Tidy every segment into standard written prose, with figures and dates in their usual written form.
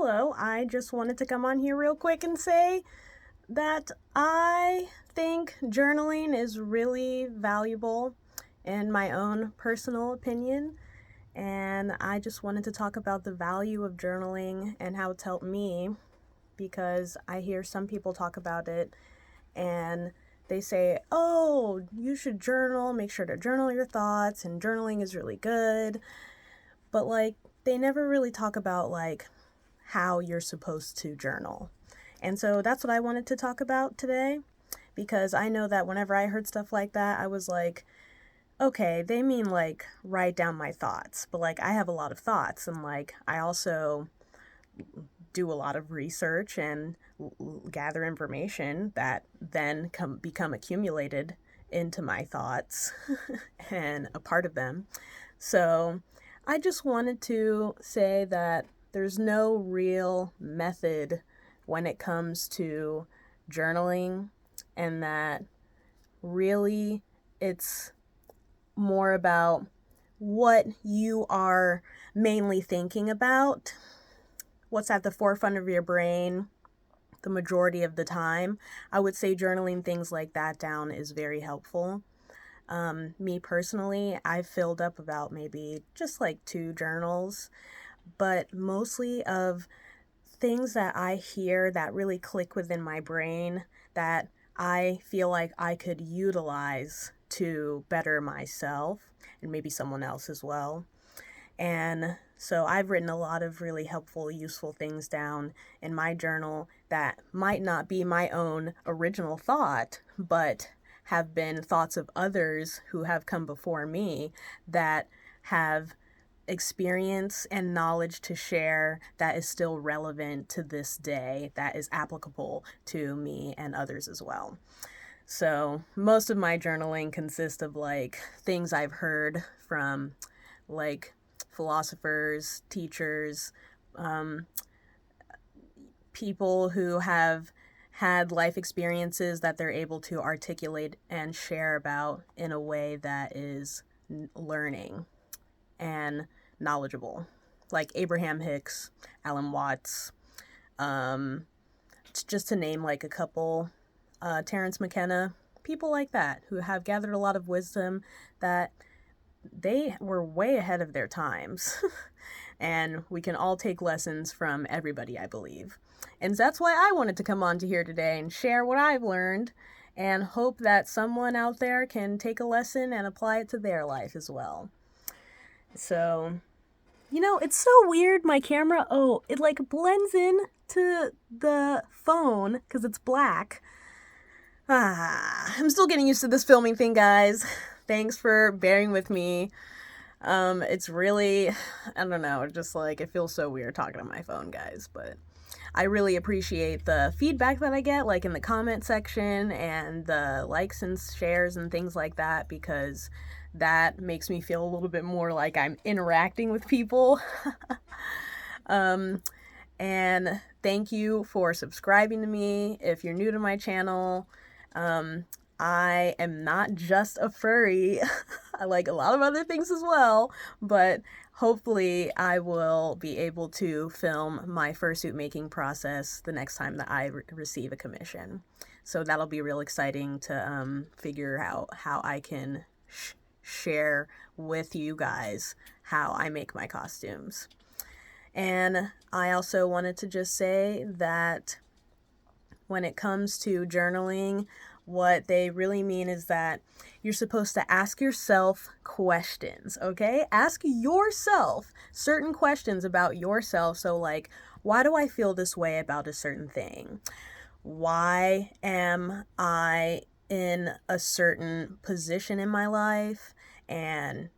hello. I just wanted to come on here real quick and say that I think journaling is really valuable in my own personal opinion. And I just wanted to talk about the value of journaling and how it's helped me because I hear some people talk about it and they say, oh, you should journal, make sure to journal your thoughts, and journaling is really good. But they never really talk about how you're supposed to journal. And so that's what I wanted to talk about today because I know that whenever I heard stuff like that, I was like, okay, they mean write down my thoughts. But I have a lot of thoughts and I also do a lot of research and gather information that then become accumulated into my thoughts and a part of them. So I just wanted to say that there's no real method when it comes to journaling, and that really it's more about what you are mainly thinking about, what's at the forefront of your brain the majority of the time. I would say journaling things like that down is very helpful. Me personally, I've filled up about maybe just 2 journals, but mostly of things that I hear that really click within my brain that I feel like I could utilize to better myself and maybe someone else as well. And so I've written a lot of really helpful, useful things down in my journal that might not be my own original thought, but have been thoughts of others who have come before me that have experience and knowledge to share that is still relevant to this day, that is applicable to me and others as well. So most of my journaling consists of things I've heard from philosophers, teachers, people who have had life experiences that they're able to articulate and share about in a way that is learning and knowledgeable, like Abraham Hicks, Alan Watts, just to name a couple, Terence McKenna, people like that who have gathered a lot of wisdom that they were way ahead of their times. And we can all take lessons from everybody, I believe. And that's why I wanted to come on to here today and share what I've learned and hope that someone out there can take a lesson and apply it to their life as well. So, it's so weird, my camera, it blends in to the phone because it's black. I'm still getting used to this filming thing, guys. Thanks for bearing with me. It's really, I don't know, just it feels so weird talking on my phone, guys, but I really appreciate the feedback that I get, in the comment section and the likes and shares and things like that, because that makes me feel a little bit more like I'm interacting with people. And thank you for subscribing to me. If you're new to my channel, I am not just a furry. I like a lot of other things as well, but hopefully I will be able to film my fursuit making process the next time that I receive a commission. So that'll be real exciting to figure out how I can share with you guys how I make my costumes. And I also wanted to just say that when it comes to journaling, what they really mean is that you're supposed to ask yourself questions, okay? Ask yourself certain questions about yourself. So why do I feel this way about a certain thing? Why am I in a certain position in my life? And,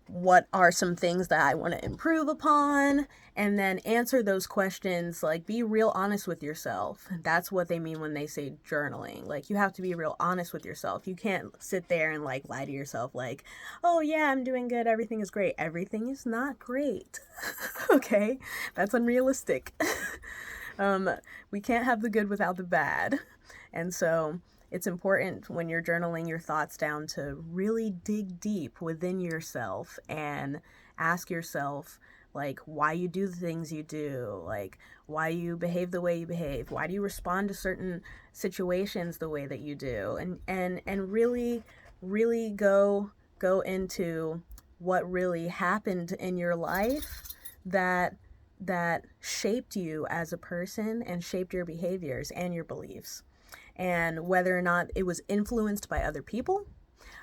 what are some things that I want to improve upon? And then answer those questions, be real honest with yourself. That's what they mean when they say journaling. You have to be real honest with yourself. You can't sit there and lie to yourself oh yeah, I'm doing good, everything is great. Everything is not great. Okay? That's unrealistic. We can't have the good without the bad. And so it's important when you're journaling your thoughts down to really dig deep within yourself and ask yourself, like why you do the things you do, like why you behave the way you behave, why do you respond to certain situations the way that you do, and really go into what really happened in your life that shaped you as a person and shaped your behaviors and your beliefs, and whether or not it was influenced by other people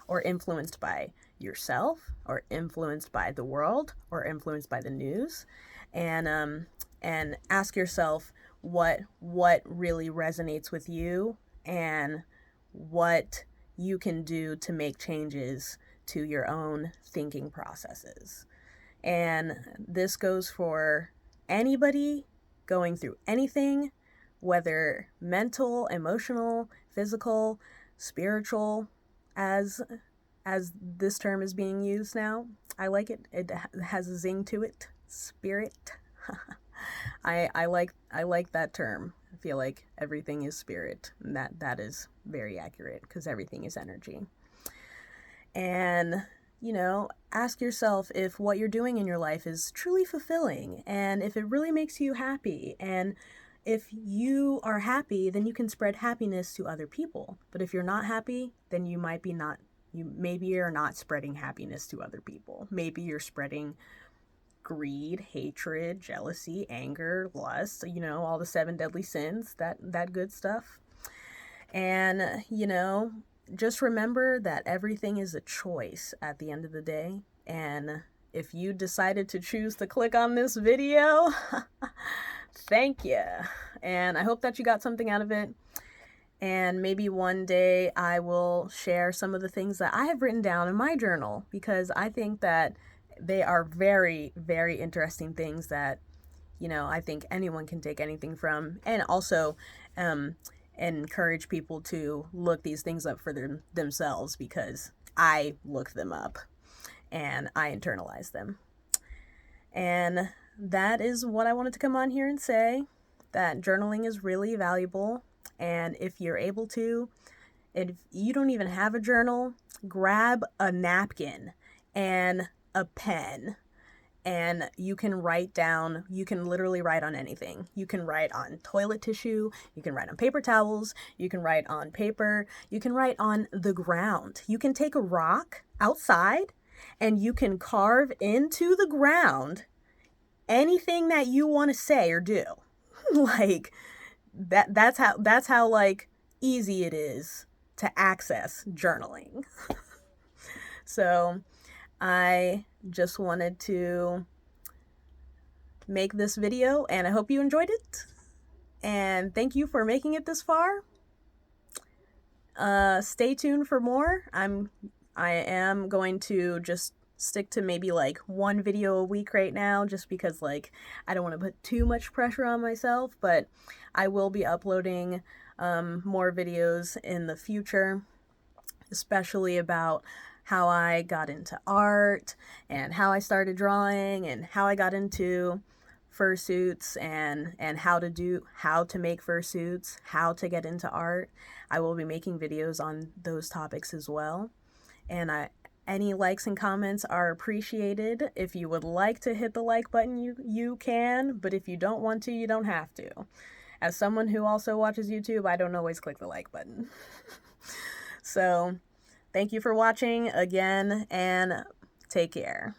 or influenced by yourself or influenced by the world or influenced by the news. And ask yourself what really resonates with you and what you can do to make changes to your own thinking processes. And this goes for anybody going through anything, whether mental, emotional, physical, spiritual, as this term is being used now. I like it. It has a zing to it. Spirit. I like that term. I feel like everything is spirit, and that is very accurate because everything is energy. And ask yourself if what you're doing in your life is truly fulfilling and if it really makes you happy. And if you are happy, then you can spread happiness to other people. But if you're not happy, then maybe you're not spreading happiness to other people. Maybe you're spreading greed, hatred, jealousy, anger, lust, all the 7 deadly sins, that good stuff. And, just remember that everything is a choice at the end of the day. And if you decided to choose to click on this video, thank you. And I hope that you got something out of it. And maybe one day I will share some of the things that I have written down in my journal, because I think that they are very, very interesting things that, I think anyone can take anything from. And also, encourage people to look these things up for themselves, because I look them up and I internalize them. And that is what I wanted to come on here and say, that journaling is really valuable. And if you're able to, if you don't even have a journal, grab a napkin and a pen, and you can write down, you can literally write on anything. You can write on toilet tissue, you can write on paper towels, you can write on paper, you can write on the ground. You can take a rock outside and you can carve into the ground anything that you want to say or do. Like that's how like easy it is to access journaling. So I just wanted to make this video, and I hope you enjoyed it. And thank you for making it this far. Stay tuned for more. I am going to just stick to maybe like 1 video a week right now, just because like I don't want to put too much pressure on myself, but I will be uploading more videos in the future, especially about how I got into art and how I started drawing and how I got into fursuits and how to make fursuits, how to get into art. I will be making videos on those topics as well. And any likes and comments are appreciated. If you would like to hit the like button, you can, but if you don't want to, you don't have to. As someone who also watches YouTube, I don't always click the like button. So thank you for watching again, and take care.